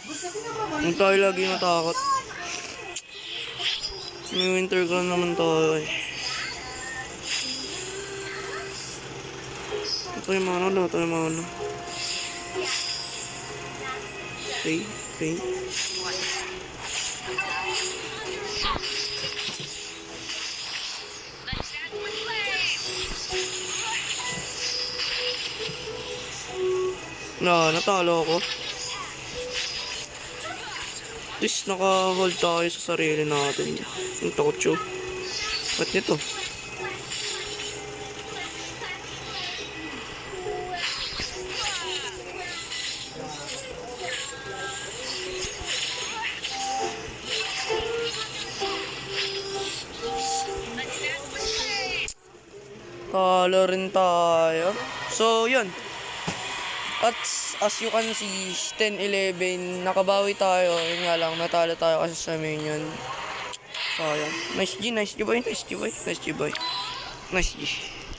Huwag tayo lagi matakot. May winter crown naman tayo eh. Ito yung mga ano, ito yung mga ano. Okay, okay. Natalo ako. At least naka-hold tayo sa sarili natin. Ang takot siya. Ba't nito? Talo rin tayo. So, yun. At as you can see, 10-11, nakabawi tayo. Yun nga lang, natalo tayo kasi sa minion. Sayang. Nice G boy. Nice G boy. Nice G.